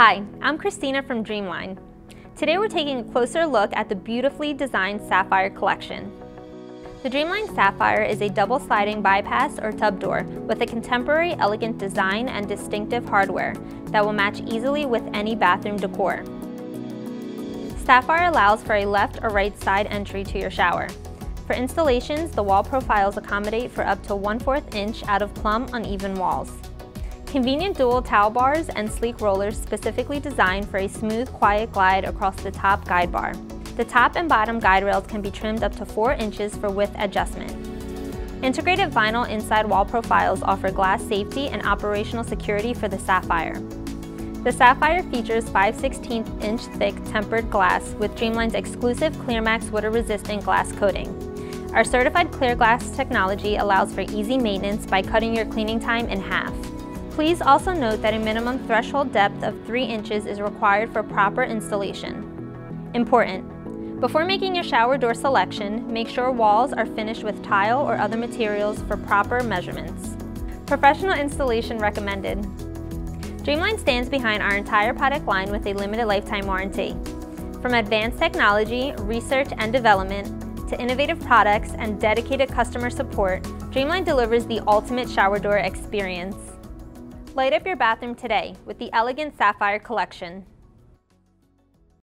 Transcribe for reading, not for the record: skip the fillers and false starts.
Hi, I'm Christina from DreamLine. Today we're taking a closer look at the beautifully designed Sapphire collection. The DreamLine Sapphire is a double-sliding bypass or tub door with a contemporary elegant design and distinctive hardware that will match easily with any bathroom decor. Sapphire allows for a left or right side entry to your shower. For installations, the wall profiles accommodate for up to 1/4 inch out of plumb uneven walls. Convenient dual towel bars and sleek rollers specifically designed for a smooth, quiet glide across the top guide bar. The top and bottom guide rails can be trimmed up to 4 inches for width adjustment. Integrated vinyl inside wall profiles offer glass safety and operational security for the Sapphire. The Sapphire features 5/16 inch thick tempered glass with DreamLine's exclusive ClearMax water-resistant glass coating. Our certified clear glass technology allows for easy maintenance by cutting your cleaning time in half. Please also note that a minimum threshold depth of 3 inches is required for proper installation. Important: before making your shower door selection, make sure walls are finished with tile or other materials for proper measurements. Professional installation recommended. DreamLine stands behind our entire product line with a limited lifetime warranty. From advanced technology, research and development, to innovative products and dedicated customer support, DreamLine delivers the ultimate shower door experience. Light up your bathroom today with the elegant Sapphire collection.